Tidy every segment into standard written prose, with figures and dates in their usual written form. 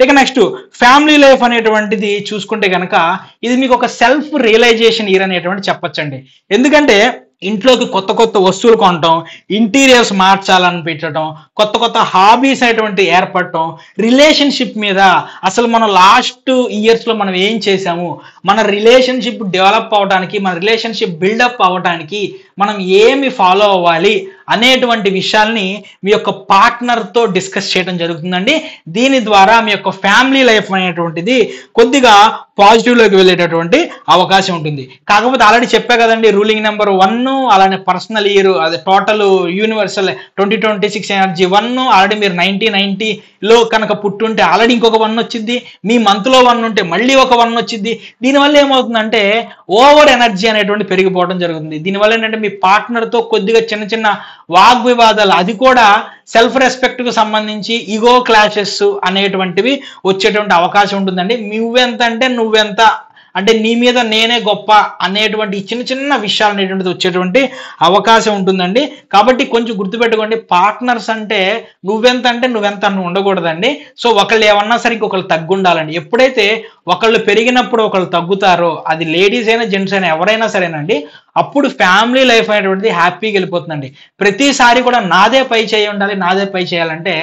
ఇక next family life అనేటువంటిది చూసుకుంటే కనుక ఇది మీకు ఒక సెల్ఫ్ రియలైజేషన్ ఇయర్ అనేటువంటి చెప్పొచ్చండి. ఎందుకంటే ఇంట్లోకి కొత్త కొత్త వస్తువులు కొనటం, ఇంటీరియర్స్ మార్చాలనిపించడం, కొత్త కొత్త హాబీస్ అనేటువంటి ఏర్పడటం, రిలేషన్షిప్ మీద అసలు మనం లాస్ట్ ఇయర్స్లో మనం ఏం చేసాము, మన రిలేషన్షిప్ డెవలప్ అవడానికి, మన రిలేషన్షిప్ బిల్డప్ అవ్వడానికి మనం ఏమి ఫాలో అవ్వాలి అనేటువంటి విషయాల్ని మీ యొక్క పార్ట్నర్తో డిస్కస్ చేయడం జరుగుతుందండి. దీని ద్వారా మీ యొక్క ఫ్యామిలీ లైఫ్ అనేటువంటిది కొద్దిగా పాజిటివ్లోకి వెళ్ళేటటువంటి అవకాశం ఉంటుంది. కాకపోతే ఆల్రెడీ చెప్పా కదండి, రూలింగ్ నెంబర్ 1, అలానే పర్సనల్ ఇయర్, అదే టోటల్ యూనివర్సల్ 2026 ఎనర్జీ 1. ఆల్రెడీ మీరు 1990లో కనుక పుట్టుంటే ఆల్రెడీ ఇంకొక 1 వచ్చింది, మీ మంత్లో 1 ఉంటే మళ్ళీ ఒక 1 వచ్చింది. దీనివల్ల ఏమవుతుందంటే ఓవర్ ఎనర్జీ అనేటువంటి పెరిగిపోవడం జరుగుతుంది. దీనివల్ల ఏంటంటే మీ పార్ట్నర్తో కొద్దిగా చిన్న చిన్న వాగ్వివాదాలు, అది కూడా సెల్ఫ్ రెస్పెక్ట్కు సంబంధించి ఈగో క్లాషెస్ అనేటువంటివి వచ్చేటువంటి అవకాశం ఉంటుందండి. నువ్వెంత అంటే నువ్వెంత, అంటే నీ మీద నేనే గొప్ప అనేటువంటి చిన్న చిన్న విషయాలు అనేటువంటిది వచ్చేటువంటి అవకాశం ఉంటుందండి. కాబట్టి కొంచెం గుర్తుపెట్టుకోండి, పార్ట్నర్స్ అంటే నువ్వెంత అంటే నువ్వెంత అని ఉండకూడదండి. సో ఒకళ్ళు ఏమన్నా సరే ఇంకొకళ్ళు తగ్గుండాలండి. ఎప్పుడైతే ఒకళ్ళు పెరిగినప్పుడు ఒకళ్ళు తగ్గుతారో, అది లేడీస్ అయినా జెంట్స్ అయినా ఎవరైనా సరేనండి, అప్పుడు ఫ్యామిలీ లైఫ్ అనేటువంటిది హ్యాపీగా వెళ్ళిపోతుందండి. ప్రతిసారి కూడా నాదే పై చేయి ఉండాలి, నాదే పై చేయాలంటే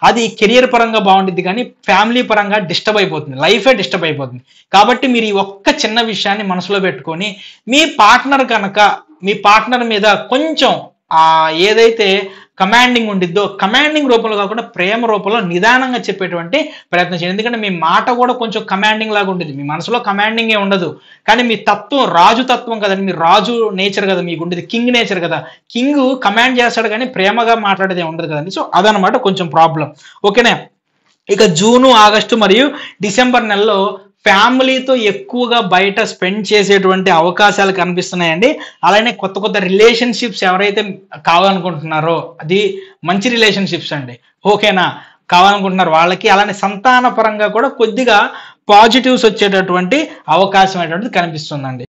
అది కెరియర్ పరంగా బాగుంటుంది, కానీ ఫ్యామిలీ పరంగా డిస్టర్బ్ అయిపోతుంది, లైఫే డిస్టర్బ్ అయిపోతుంది. కాబట్టి మీరు ఈ ఒక్క చిన్న విషయాన్ని మనసులో పెట్టుకొని మీ పార్ట్నర్ మీద కొంచెం ఏదైతే కమాండింగ్ ఉండిద్దో, కమాండింగ్ రూపంలో కాకుండా ప్రేమ రూపంలో నిదానంగా చెప్పేటువంటి ప్రయత్నం చేయండి. ఎందుకంటే మీ మాట కూడా కొంచెం కమాండింగ్ లాగా ఉంటుంది. మీ మనసులో కమాండింగ్ ఏ ఉండదు, కానీ మీ తత్వం రాజు తత్వం కదండి, మీ రాజు నేచర్ కదా మీకు ఉండేది, కింగ్ నేచర్ కదా. కింగ్ కమాండ్ చేస్తాడు కానీ ప్రేమగా మాట్లాడేది ఉండదు కదండి. సో అదనమాట కొంచెం ప్రాబ్లం. ఓకేనా. ఇక జూను, ఆగస్టు మరియు డిసెంబర్ నెలలో ఫ్యామిలీతో ఎక్కువగా బయట స్పెండ్ చేసేటువంటి అవకాశాలు కనిపిస్తున్నాయండి. అలానే కొత్త కొత్త రిలేషన్షిప్స్ ఎవరైతే కావాలనుకుంటున్నారో, అది మంచి రిలేషన్షిప్స్ అండి, ఓకేనా, కావాలనుకుంటున్నారు వాళ్ళకి. అలానే సంతాన పరంగా కూడా కొద్దిగా పాజిటివ్స్ వచ్చేటటువంటి అవకాశం అనేటువంటిది కనిపిస్తుందండి.